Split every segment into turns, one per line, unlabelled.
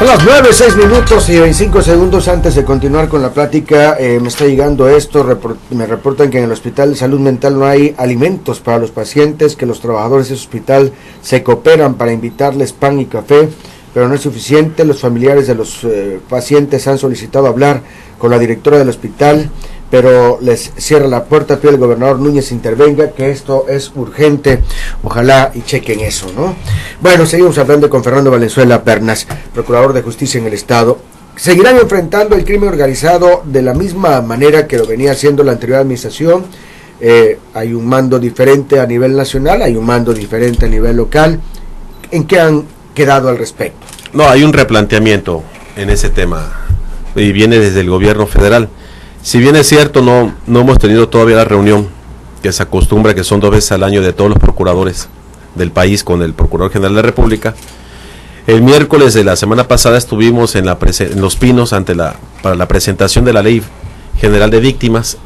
Son las 9:06 y 25 segundos antes de continuar con la plática. Me está llegando esto, me reportan que en el Hospital de Salud Mental no hay alimentos para los pacientes, que los trabajadores de ese hospital se cooperan para invitarles pan y café, pero no es suficiente. Los familiares de los pacientes han solicitado hablar con la directora del hospital, pero les cierra la puerta. Pide el gobernador Núñez intervenga, que esto es urgente. Ojalá y chequen eso, ¿no? Bueno, seguimos hablando con Fernando Valenzuela Pernas, procurador de justicia en el estado. ¿Seguirán enfrentando el crimen organizado de la misma manera que lo venía haciendo la anterior administración? Hay un mando diferente a nivel nacional, hay un mando diferente a nivel local. ¿En qué han quedado al respecto?
No, hay un replanteamiento en ese tema y viene desde el gobierno federal. Si bien es cierto, no hemos tenido todavía la reunión que se acostumbra, que son 2 veces al año, de todos los procuradores del país con el Procurador General de la República. El miércoles de la semana pasada estuvimos en Los Pinos para la presentación de la Ley General de Víctimas,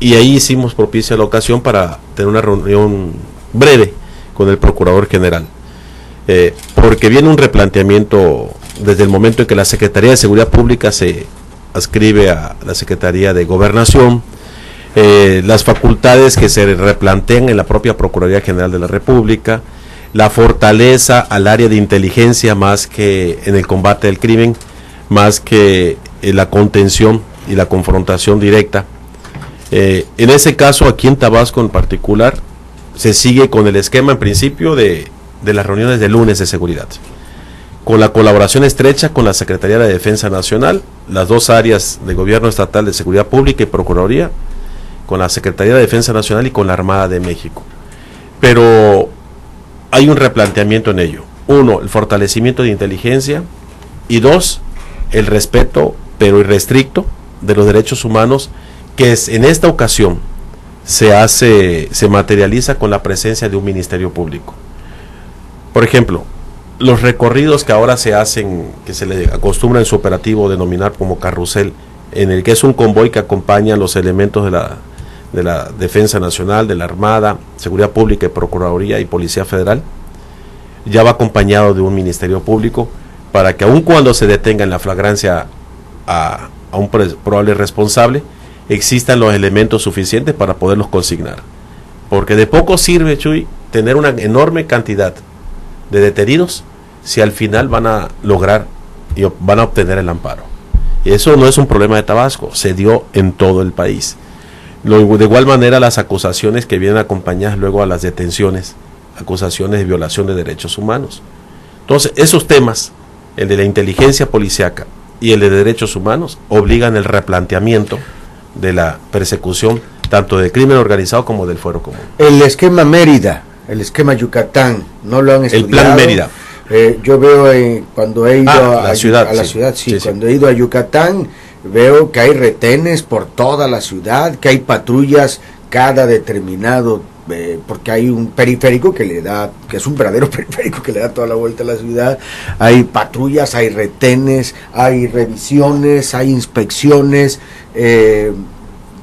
y ahí hicimos propicia la ocasión para tener una reunión breve con el Procurador General, porque viene un replanteamiento desde el momento en que la Secretaría de Seguridad Pública se adscribe a la Secretaría de Gobernación, las facultades que se replantean en la propia Procuraduría General de la República, la fortaleza al área de inteligencia más que en el combate del crimen, más que la contención y la confrontación directa. En ese caso, aquí en Tabasco en particular, se sigue con el esquema en principio de las reuniones de lunes de seguridad, con la colaboración estrecha con la Secretaría de Defensa Nacional, las dos áreas de Gobierno Estatal de Seguridad Pública y Procuraduría, con la Secretaría de Defensa Nacional y con la Armada de México. Pero hay un replanteamiento en ello. 1, el fortalecimiento de inteligencia, y 2, el respeto, pero irrestricto, de los derechos humanos, que en esta ocasión se materializa con la presencia de un Ministerio Público. Por ejemplo, los recorridos que ahora se hacen, que se le acostumbra en su operativo denominar como carrusel, en el que es un convoy que acompaña los elementos de la Defensa Nacional, de la Armada, Seguridad Pública y Procuraduría y Policía Federal, ya va acompañado de un Ministerio Público, para que aun cuando se detenga en la flagrancia a un probable responsable, existan los elementos suficientes para poderlos consignar. Porque de poco sirve, Chuy, tener una enorme cantidad de detenidos si al final van a lograr y van a obtener el amparo. Y eso no es un problema de Tabasco, se dio en todo el país. De igual manera, las acusaciones que vienen acompañadas luego a las detenciones, acusaciones de violación de derechos humanos. Entonces, esos temas, el de la inteligencia policíaca y el de derechos humanos, obligan el replanteamiento de la persecución tanto del crimen organizado como del fuero común.
El esquema Mérida, el esquema Yucatán, ¿no lo han estudiado?
El plan Mérida.
Yo veo cuando he ido a la ciudad, cuando he ido a Yucatán, veo que hay retenes por toda la ciudad, que hay patrullas cada determinado, porque hay un periférico que es un verdadero periférico que le da toda la vuelta a la ciudad. Hay patrullas, hay retenes, hay revisiones, hay inspecciones.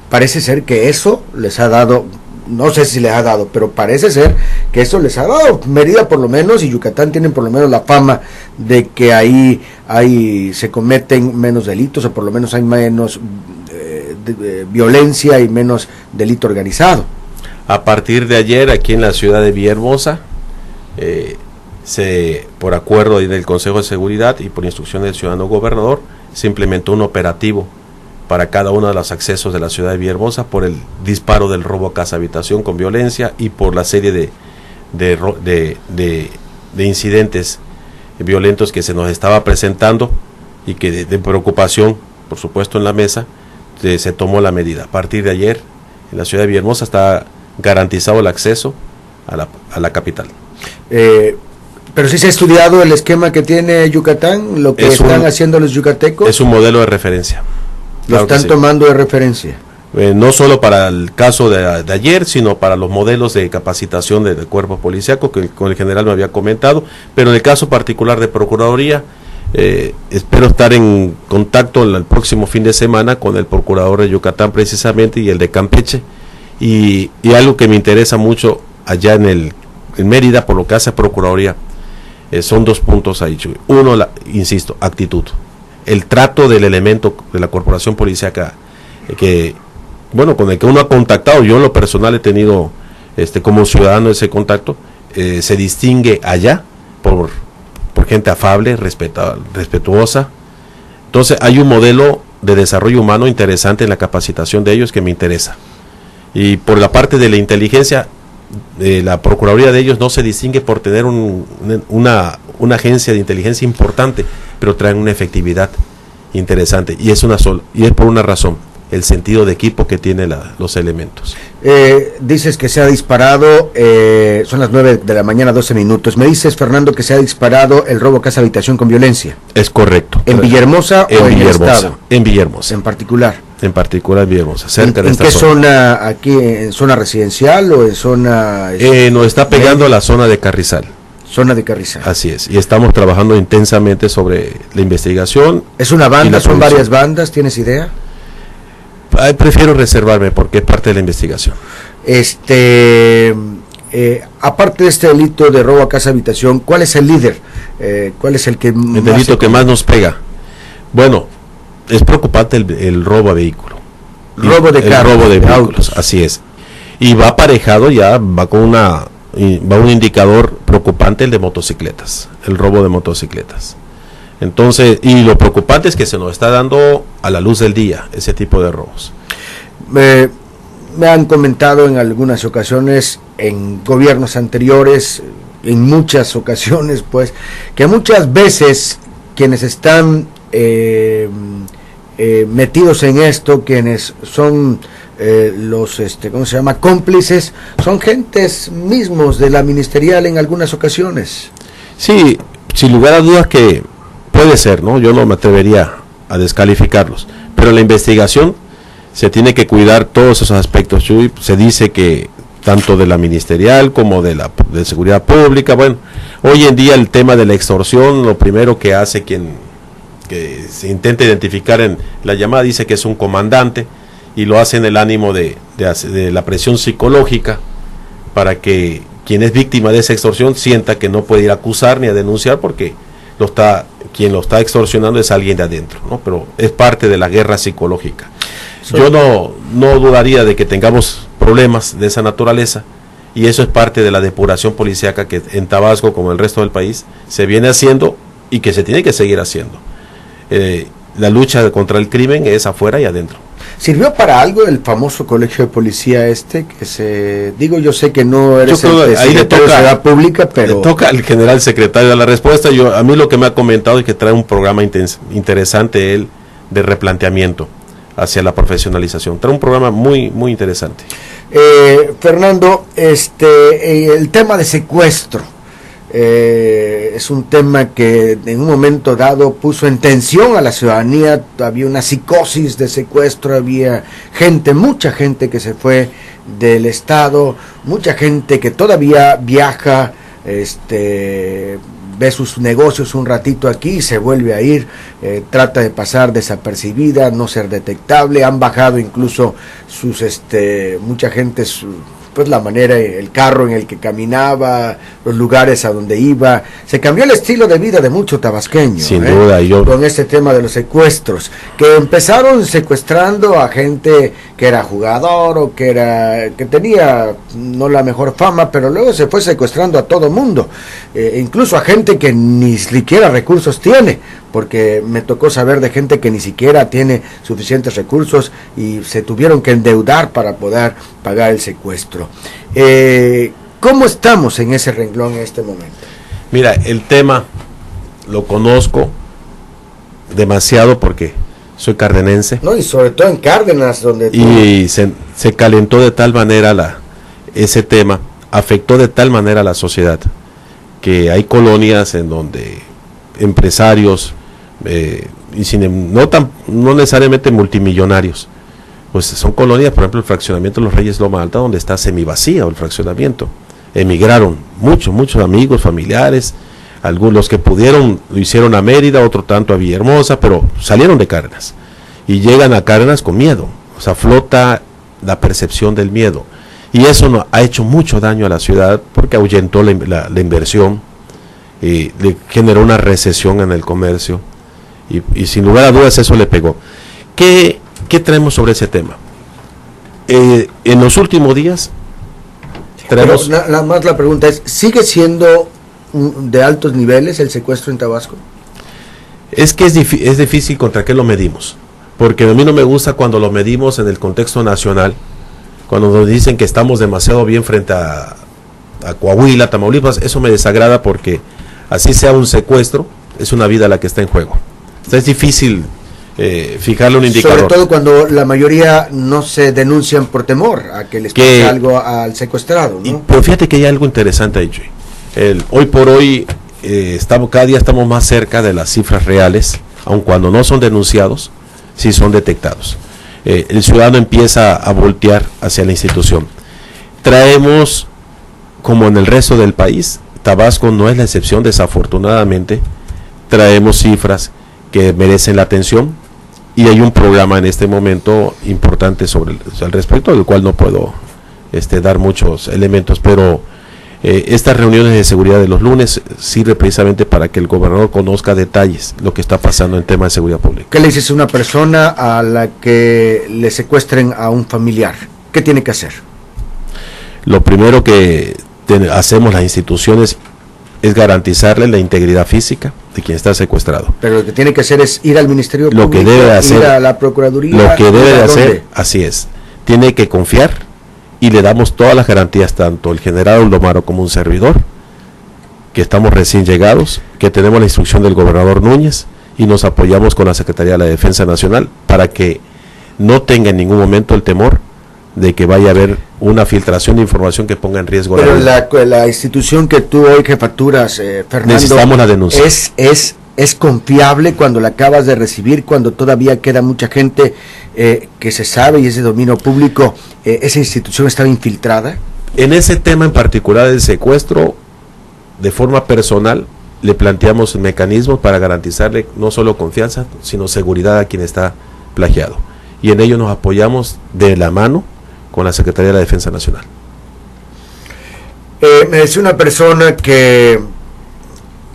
Parece ser que eso les ha dado, no sé si les ha dado, pero parece ser que eso les ha dado. Mérida por lo menos y Yucatán tienen por lo menos la fama de que ahí se cometen menos delitos, o por lo menos hay menos violencia y menos delito organizado.
A partir de ayer, aquí en la ciudad de Villahermosa, por acuerdo del Consejo de Seguridad y por instrucción del ciudadano gobernador, se implementó un operativo para cada uno de los accesos de la ciudad de Villahermosa por el disparo del robo a casa habitación con violencia y por la serie de incidentes violentos que se nos estaba presentando, y que de preocupación, por supuesto, en la mesa se tomó la medida. A partir de ayer, en la ciudad de Villahermosa está garantizado el acceso a la capital.
Pero sí se ha estudiado el esquema que tiene Yucatán, lo que están haciendo los yucatecos.
Es un modelo de referencia.
Lo están tomando de referencia.
No solo para el caso de ayer, sino para los modelos de capacitación del cuerpo policíaco que con el general me había comentado, pero en el caso particular de Procuraduría, espero estar en contacto el próximo fin de semana con el procurador de Yucatán precisamente y el de Campeche, y algo que me interesa mucho allá en Mérida, por lo que hace Procuraduría, Son dos puntos ahí, Chuy. Uno, insisto, actitud. El trato del elemento de la corporación policíaca con el que uno ha contactado, yo en lo personal he tenido como ciudadano ese contacto, se distingue allá por gente afable, respetuosa. Entonces hay un modelo de desarrollo humano interesante en la capacitación de ellos que me interesa. Y por la parte de la inteligencia, la Procuraduría de ellos no se distingue por tener una agencia de inteligencia importante, pero traen una efectividad interesante, y es por una razón: el sentido de equipo que tienen los elementos.
Dices que se ha disparado, son las 9 de la mañana, 12 minutos. Me dices, Fernando, que se ha disparado el robo casa habitación con violencia.
Es correcto.
¿En Villahermosa o en el estado?
En Villahermosa.
En particular.
En particular en Villahermosa, cerca de esta
zona. ¿En qué zona? ¿Aquí en zona residencial o en zona...?
Nos está pegando la zona de Carrizal.
Zona de Carrizal.
Así es, y estamos trabajando intensamente sobre la investigación.
¿Es una banda? ¿Son varias bandas? ¿Tienes idea?
Prefiero reservarme porque es parte de la investigación.
Aparte de este delito de robo a casa habitación, ¿cuál es el líder? ¿Cuál es el
delito que más nos pega? Bueno, es preocupante el robo a vehículo.
Robo de carros.
El robo de vehículos, así es. Y va aparejado ya, va un indicador preocupante, el de motocicletas, el robo de motocicletas. Entonces, y lo preocupante es que se nos está dando a la luz del día ese tipo de robos.
Me han comentado en algunas ocasiones, en gobiernos anteriores, en muchas ocasiones, pues, que muchas veces quienes están metidos en esto, quienes son los cómplices, son gentes mismos de la ministerial en algunas ocasiones. Sí,
sin lugar a dudas que puede ser, ¿no? Yo no me atrevería a descalificarlos, pero la investigación se tiene que cuidar todos esos aspectos, Chuy. Se dice que tanto de la ministerial como de seguridad pública, bueno, hoy en día el tema de la extorsión, lo primero que hace que se intenta identificar en la llamada, dice que es un comandante, y lo hace en el ánimo de la presión psicológica para que quien es víctima de esa extorsión sienta que no puede ir a acusar ni a denunciar porque quien lo está extorsionando es alguien de adentro, ¿no? Pero es parte de la guerra psicológica. Yo no dudaría de que tengamos problemas de esa naturaleza, y eso es parte de la depuración policíaca que en Tabasco, como en el resto del país, se viene haciendo y que se tiene que seguir haciendo. La lucha contra el crimen es afuera y adentro.
¿Sirvió para algo el famoso colegio de policía yo sé que no eres
ahí le toca
de la pública, pero
le toca al general secretario de la respuesta? A mí lo que me ha comentado es que trae un programa interesante él de replanteamiento hacia la profesionalización. Trae un programa muy muy interesante.
Fernando, el tema de secuestro es un tema que en un momento dado puso en tensión a la ciudadanía. Había una psicosis de secuestro, había mucha gente que se fue del estado, mucha gente que todavía viaja, ve sus negocios un ratito aquí y se vuelve a ir, trata de pasar desapercibida, no ser detectable. Han bajado incluso mucha gente pues la manera, el carro en el que caminaba, los lugares a donde iba. Se cambió el estilo de vida de mucho tabasqueño.
Sin duda.
Con este tema de los secuestros, que empezaron secuestrando a gente que era jugador o que tenía no la mejor fama, pero luego se fue secuestrando a todo mundo, incluso a gente que ni siquiera recursos tiene, porque me tocó saber de gente que ni siquiera tiene suficientes recursos y se tuvieron que endeudar para poder pagar el secuestro. ¿Cómo estamos en ese renglón en este momento?
Mira, el tema lo conozco demasiado porque soy cardenense.
No, y sobre todo en Cárdenas, donde...
Y se calentó de tal manera ese tema, afectó de tal manera a la sociedad, que hay colonias en donde empresarios, no necesariamente multimillonarios, pues son colonias, por ejemplo el fraccionamiento de los Reyes Loma Alta, donde está semivacío el fraccionamiento. Emigraron muchos amigos, familiares, algunos que pudieron lo hicieron a Mérida, otro tanto a Villahermosa, pero salieron de Cárdenas y llegan a Cárdenas con miedo. O sea, flota la percepción del miedo, y eso ha hecho mucho daño a la ciudad porque ahuyentó la inversión, le generó una recesión en el comercio y sin lugar a dudas eso le pegó. ¿Qué traemos sobre ese tema? En los últimos días traemos...
Pero nada más la pregunta es, ¿sigue siendo de altos niveles el secuestro en Tabasco?
Es que es difícil contra qué lo medimos, porque a mí no me gusta cuando lo medimos en el contexto nacional, cuando nos dicen que estamos demasiado bien frente a Coahuila, Tamaulipas. Eso me desagrada porque así sea un secuestro, es una vida la que está en juego. Entonces es difícil fijarle un indicador.
Sobre todo cuando la mayoría no se denuncian por temor a que les pase algo al secuestrado, ¿no?
Pero fíjate que hay algo interesante ahí, hoy por hoy cada día estamos más cerca de las cifras reales, aun cuando no son denunciados, sí son detectados. El ciudadano empieza a voltear hacia la institución. Traemos, como en el resto del país, Tabasco no es la excepción, desafortunadamente, traemos cifras que merecen la atención y hay un programa en este momento importante al respecto, del cual no puedo dar muchos elementos, pero estas reuniones de seguridad de los lunes sirve precisamente para que el gobernador conozca detalles lo que está pasando en tema de seguridad pública.
¿Qué le dices a una persona a la que le secuestren a un familiar? ¿Qué tiene que hacer?
Lo primero que hacemos las instituciones es garantizarle la integridad física de quien está secuestrado.
Pero lo que tiene que hacer es ir al Ministerio Público,
lo que debe hacer,
ir a la Procuraduría.
Lo que debe de hacer, así es, tiene que confiar y le damos todas las garantías, tanto el general Oldomaro como un servidor, que estamos recién llegados, que tenemos la instrucción del gobernador Núñez y nos apoyamos con la Secretaría de la Defensa Nacional para que no tenga en ningún momento el temor de que vaya a haber una filtración de información que ponga en riesgo.
Pero la institución que tú hoy jefaturas, Fernando,
necesitamos la denuncia.
¿Es confiable cuando la acabas de recibir, cuando todavía queda mucha gente que se sabe y es de dominio público, esa institución estaba infiltrada?
En ese tema en particular del secuestro, de forma personal, le planteamos mecanismos para garantizarle no solo confianza, sino seguridad a quien está plagiado. Y en ello nos apoyamos de la mano con la Secretaría de la Defensa Nacional.
Me decía una persona que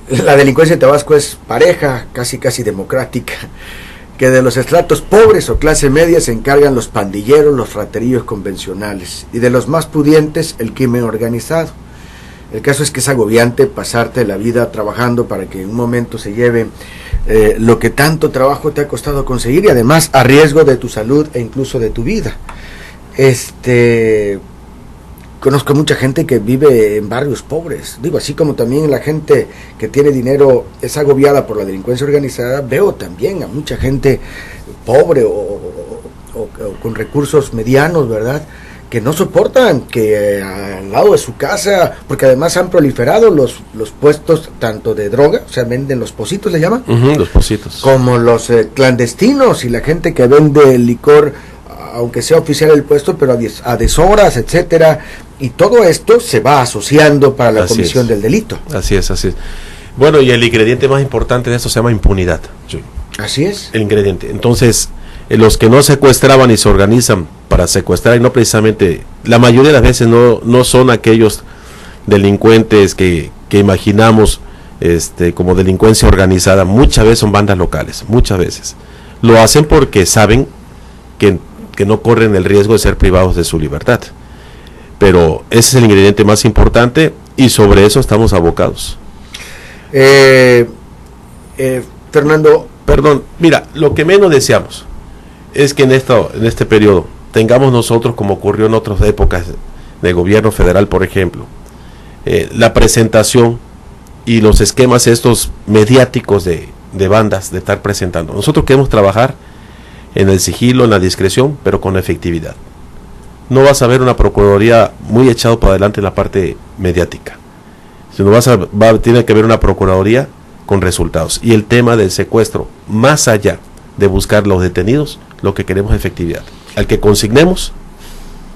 la delincuencia en Tabasco es pareja, casi democrática, que de los estratos pobres o clase media se encargan los pandilleros, los raterillos convencionales, y de los más pudientes el crimen organizado. El caso es que es agobiante pasarte la vida trabajando para que en un momento se lleve lo que tanto trabajo te ha costado conseguir, y además a riesgo de tu salud e incluso de tu vida. Conozco mucha gente que vive en barrios pobres, digo, así como también la gente que tiene dinero es agobiada por la delincuencia organizada. Veo también a mucha gente pobre o con recursos medianos, ¿verdad?, que no soportan que al lado de su casa, porque además han proliferado los puestos tanto de droga, o sea, venden los pocitos, ¿le llaman?
Los pocitos.
Como los clandestinos y la gente que vende licor, aunque sea oficial el puesto, pero a deshoras, etcétera, y todo esto se va asociando para la comisión del delito.
Así es. Bueno, y el ingrediente más importante de esto se llama impunidad. Sí.
Así es.
El ingrediente. Entonces, los que no secuestraban y se organizan para secuestrar, y no precisamente, la mayoría de las veces no son aquellos delincuentes que imaginamos como delincuencia organizada. Muchas veces son bandas locales, muchas veces. Lo hacen porque saben que no corren el riesgo de ser privados de su libertad. Pero ese es el ingrediente más importante y sobre eso estamos abocados.
Fernando.
Perdón, mira, lo que menos deseamos es que en este periodo tengamos nosotros, como ocurrió en otras épocas de gobierno federal, por ejemplo, la presentación y los esquemas estos mediáticos de bandas de estar presentando. Nosotros queremos trabajar en el sigilo, en la discreción, pero con efectividad. No vas a ver una procuraduría muy echado para adelante en la parte mediática, sino tiene que haber una procuraduría con resultados. Y el tema del secuestro, más allá de buscar los detenidos, lo que queremos es efectividad. Al que consignemos,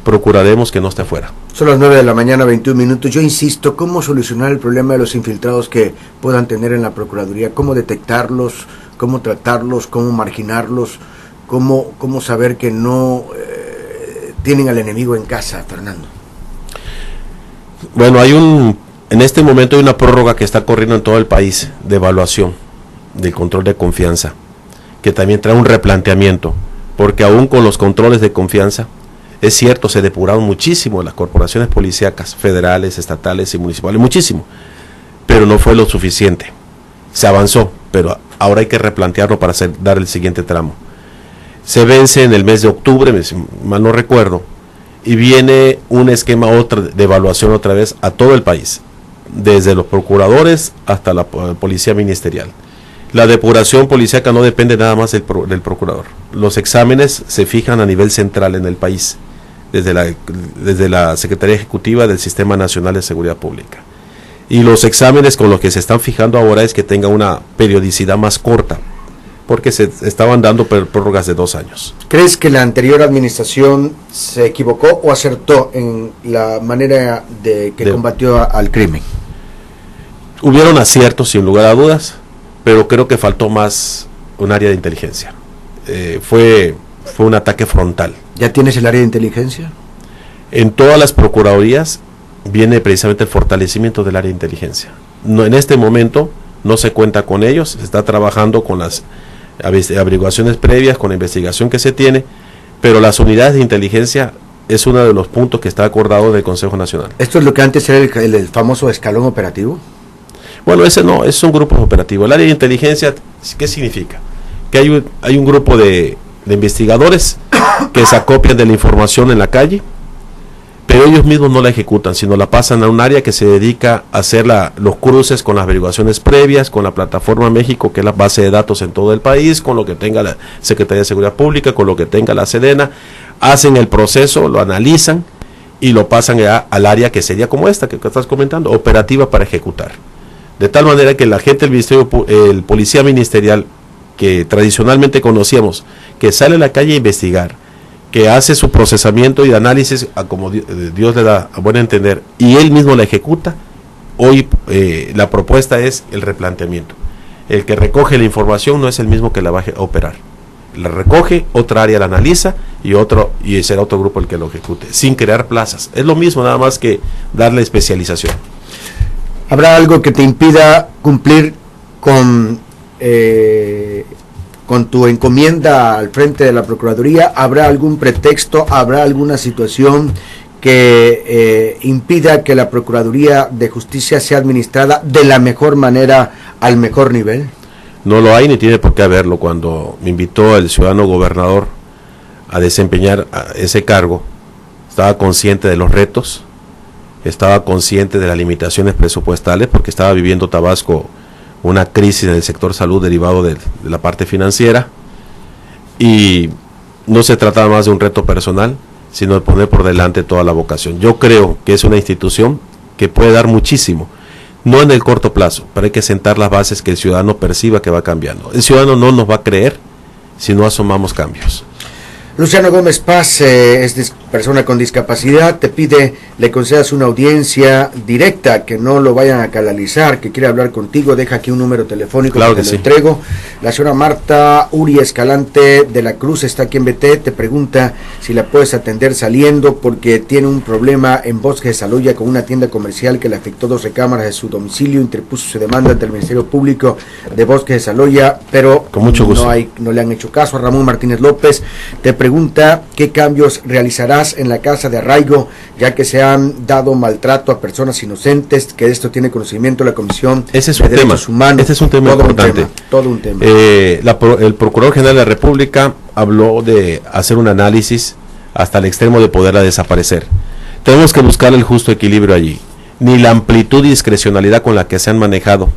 procuraremos que no esté afuera.
Son las 9 de la mañana, 21 minutos. Yo insisto, ¿cómo solucionar el problema de los infiltrados que puedan tener en la procuraduría? ¿Cómo detectarlos? ¿Cómo tratarlos? ¿Cómo marginarlos? ¿Cómo saber que no tienen al enemigo en casa, Fernando?
Bueno, hay un en este momento hay una prórroga que está corriendo en todo el país de evaluación del control de confianza, que también trae un replanteamiento, porque aún con los controles de confianza, es cierto, se depuraron muchísimo las corporaciones policíacas, federales, estatales y municipales, muchísimo, pero no fue lo suficiente. Se avanzó, pero ahora hay que replantearlo para dar el siguiente tramo. Se vence en el mes de octubre, mal no recuerdo, y viene un esquema de evaluación otra vez a todo el país, desde los procuradores hasta la policía ministerial. La depuración policíaca no depende nada más del procurador. Los exámenes se fijan a nivel central en el país, desde la Secretaría Ejecutiva del Sistema Nacional de Seguridad Pública. Y los exámenes con los que se están fijando ahora es que tenga una periodicidad más corta, porque se estaban dando prórrogas de 2 años.
¿Crees que la anterior administración se equivocó o acertó en la manera que combatió al crimen?
Hubieron aciertos, sin lugar a dudas, pero creo que faltó más un área de inteligencia. Fue un ataque frontal.
¿Ya tienes el área de inteligencia?
En todas las procuradurías viene precisamente el fortalecimiento del área de inteligencia. No, en este momento no se cuenta con ellos, se está trabajando con las averiguaciones previas, con la investigación que se tiene, pero las unidades de inteligencia es uno de los puntos que está acordado del Consejo Nacional.
¿Esto es lo que antes era el famoso escalón operativo?
Bueno, ese no, es un grupo operativo. El área de inteligencia, ¿qué significa? Que hay un grupo de investigadores que se acopian de la información en la calle, pero ellos mismos no la ejecutan, sino la pasan a un área que se dedica a hacer los cruces con las averiguaciones previas, con la plataforma México, que es la base de datos en todo el país, con lo que tenga la Secretaría de Seguridad Pública, con lo que tenga la Sedena, hacen el proceso, lo analizan y lo pasan al área que sería como esta que estás comentando, operativa para ejecutar. De tal manera que la gente del ministerio, el policía ministerial, que tradicionalmente conocíamos, que sale a la calle a investigar, que hace su procesamiento y análisis a como Dios le da a buen entender, y él mismo la ejecuta. Hoy la propuesta es el replanteamiento. El que recoge la información no es el mismo que la va a operar. La recoge, otra área la analiza y será otro grupo el que lo ejecute, sin crear plazas. Es lo mismo, nada más que darle especialización.
¿Habrá algo que te impida cumplir con tu encomienda al frente de la Procuraduría? ¿Habrá algún pretexto, habrá alguna situación que impida que la Procuraduría de Justicia sea administrada de la mejor manera, al mejor nivel?
No lo hay ni tiene por qué haberlo. Cuando me invitó el ciudadano gobernador a desempeñar ese cargo, estaba consciente de los retos, estaba consciente de las limitaciones presupuestales, porque estaba viviendo Tabasco una crisis en el sector salud derivado de la parte financiera, y no se trataba más de un reto personal, sino de poner por delante toda la vocación. Yo creo que es una institución que puede dar muchísimo, no en el corto plazo, pero hay que sentar las bases que el ciudadano perciba que va cambiando. El ciudadano no nos va a creer si no asomamos cambios.
Luciano Gómez Paz es persona con discapacidad, te pide le concedas una audiencia directa, que no lo vayan a canalizar, que quiere hablar contigo, deja aquí un número telefónico,
claro
que
sí.
lo entrego. La señora Marta Uri Escalante de la Cruz está aquí en BT, te pregunta si la puedes atender saliendo, porque tiene un problema en Bosque de Saloya con una tienda comercial que le afectó 2 recámaras de su domicilio, interpuso su demanda ante el Ministerio Público de Bosque de Saloya, pero
con mucho gusto.
No le han hecho caso. A Ramón Martínez López te pregunta qué cambios realizarás en la casa de arraigo, ya que se han dado maltrato a personas inocentes, que de esto tiene conocimiento la Comisión
de Derechos Humanos. Ese es un tema importante.
Todo un tema.
El Procurador General de la República habló de hacer un análisis hasta el extremo de poderla desaparecer. Tenemos que buscar el justo equilibrio allí. Ni la amplitud y discrecionalidad con la que se han manejado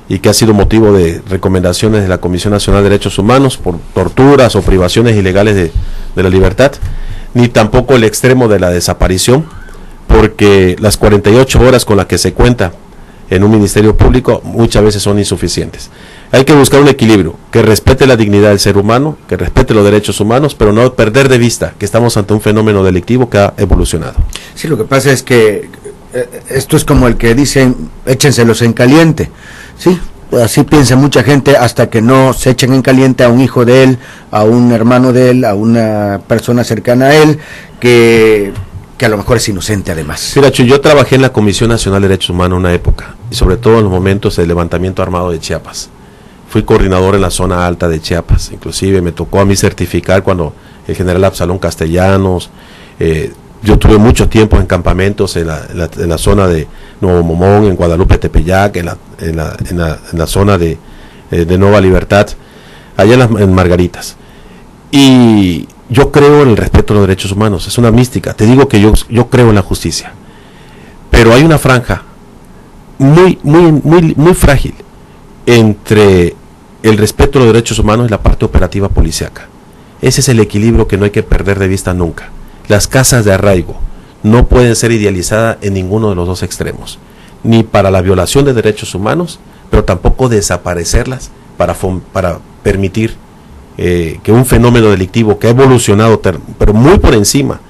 y que ha sido motivo de recomendaciones de la Comisión Nacional de Derechos Humanos por torturas o privaciones ilegales de la libertad, ni tampoco el extremo de la desaparición, porque las 48 horas con las que se cuenta en un ministerio público muchas veces son insuficientes. Hay que buscar un equilibrio que respete la dignidad del ser humano, que respete los derechos humanos, pero no perder de vista que estamos ante un fenómeno delictivo que ha evolucionado.
Sí, lo que pasa es que esto es como el que dicen, échenselos en caliente. Sí, así piensa mucha gente, hasta que no se echen en caliente a un hijo de él, a un hermano de él, a una persona cercana a él, que que a lo mejor es inocente además.
Mira, Chuy, yo trabajé en la Comisión Nacional de Derechos Humanos una época, y sobre todo en los momentos del levantamiento armado de Chiapas. Fui coordinador en la zona alta de Chiapas, inclusive me tocó a mí certificar cuando el general Absalón Castellanos, yo tuve mucho tiempo en campamentos en la zona de Nuevo Momón, en Guadalupe Tepeyac, en la zona de Nueva Libertad, allá en Margaritas. Y yo creo en el respeto a los derechos humanos, es una mística. Te digo que yo creo en la justicia, pero hay una franja muy frágil entre el respeto a los derechos humanos y la parte operativa policíaca. Ese es el equilibrio que no hay que perder de vista nunca. Las casas de arraigo no pueden ser idealizadas en ninguno de los dos extremos, ni para la violación de derechos humanos, pero tampoco desaparecerlas para permitir que un fenómeno delictivo que ha evolucionado, pero muy por encima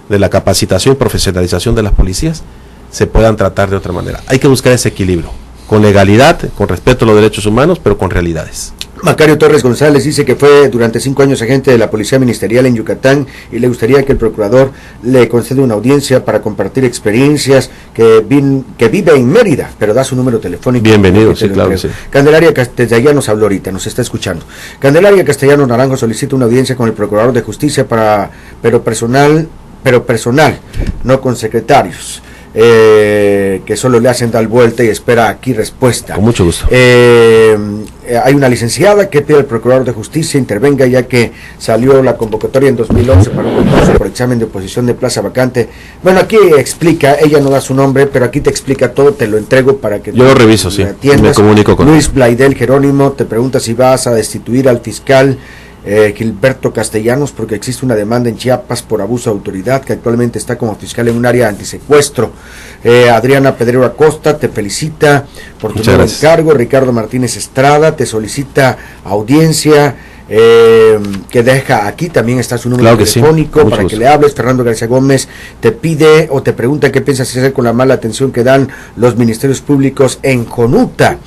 de la capacitación y profesionalización de las policías, se puedan tratar de otra manera. Hay que buscar ese equilibrio, con legalidad, con respeto a los derechos humanos, pero con realidades.
Macario Torres González dice que fue durante 5 años agente de la Policía Ministerial en Yucatán y le gustaría que el procurador le conceda una audiencia para compartir experiencias, que vive en Mérida, pero da su número telefónico.
Bienvenido, sí, claro, sí.
Candelaria Castellanos habló ahorita, nos está escuchando. Candelaria Castellanos Naranjo solicita una audiencia con el Procurador de Justicia pero personal, no con secretarios. Que solo le hacen dar vuelta y espera aquí respuesta.
Con mucho gusto.
Hay una licenciada que pide al Procurador de Justicia intervenga, ya que salió la convocatoria en 2011 para un concurso por examen de oposición de plaza vacante. Bueno, aquí explica, ella no da su nombre, pero aquí te explica todo, te lo entrego para que
yo lo reviso, sí, me comunico con
Luis Blaidel Jerónimo te pregunta si vas a destituir al fiscal Gilberto Castellanos, porque existe una demanda en Chiapas por abuso de autoridad, que actualmente está como fiscal en un área antisecuestro. Adriana Pedrero Acosta te felicita por tu nuevo encargo. Ricardo Martínez Estrada te solicita audiencia, que deja aquí, también está su número telefónico, sí, para que le hables. Fernando García Gómez te pide o te pregunta qué piensas hacer con la mala atención que dan los ministerios públicos en Jonuta.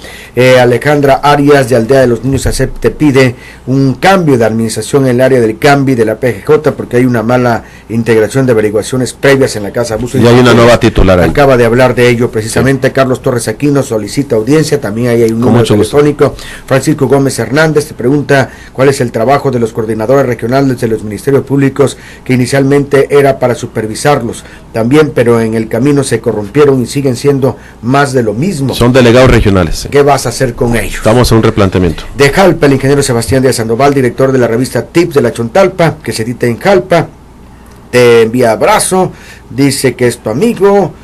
Alejandra Arias de Aldea de los Niños ACEP te pide un cambio de administración en el área del CAMBI de la PGJ, porque hay una mala integración de averiguaciones previas en la Casa Abuso.
Y hay una nueva titular ahí.
Acaba de hablar de ello precisamente. Sí. Carlos Torres Aquino solicita audiencia, también ahí hay un número telefónico. Gusto. Francisco Gómez Hernández te pregunta cuál es el trabajo de los coordinadores regionales de los ministerios públicos, que inicialmente era para supervisarlos también, pero en el camino se corrompieron y siguen siendo más de lo mismo.
Son delegados regionales. Sí.
¿Qué vas a hacer con ellos?
Estamos en un replanteamiento.
De Jalpa, el ingeniero Sebastián Díaz Sandoval, director de la revista Tips de la Chontalpa, que se edita en Jalpa, te envía abrazo, dice que es tu amigo.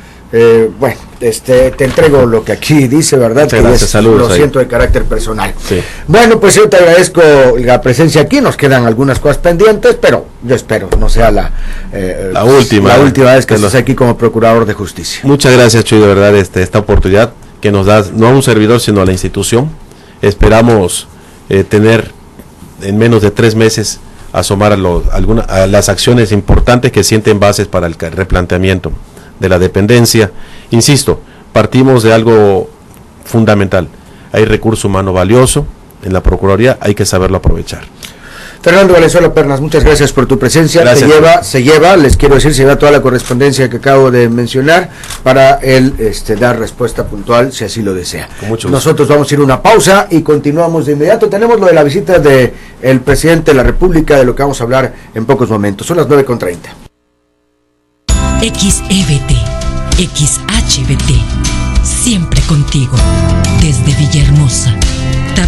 Bueno, te entrego lo que aquí dice, ¿verdad?
Que gracias, saludos.
Lo siento de carácter personal.
Sí.
Bueno, pues yo te agradezco la presencia aquí. Nos quedan algunas cosas pendientes, pero yo espero no sea la última vez que estés aquí como Procurador de Justicia.
Muchas gracias, Chuy, de verdad, esta oportunidad que nos das, no a un servidor, sino a la institución. Esperamos tener en menos de 3 meses asomar a las acciones importantes que sienten bases para el replanteamiento de la dependencia. Insisto, partimos de algo fundamental. Hay recurso humano valioso en la Procuraduría, hay que saberlo aprovechar.
Fernando Valenzuela Pernas, muchas gracias por tu presencia. Gracias. Se lleva, les quiero decir, se lleva toda la correspondencia que acabo de mencionar para él dar respuesta puntual, si así lo desea. Nosotros vamos a ir a una pausa y continuamos de inmediato. Tenemos lo de la visita del presidente de la República, de lo que vamos a hablar en pocos momentos. Son las 9:30.
XEBT, XHBT, siempre contigo, desde Villahermosa.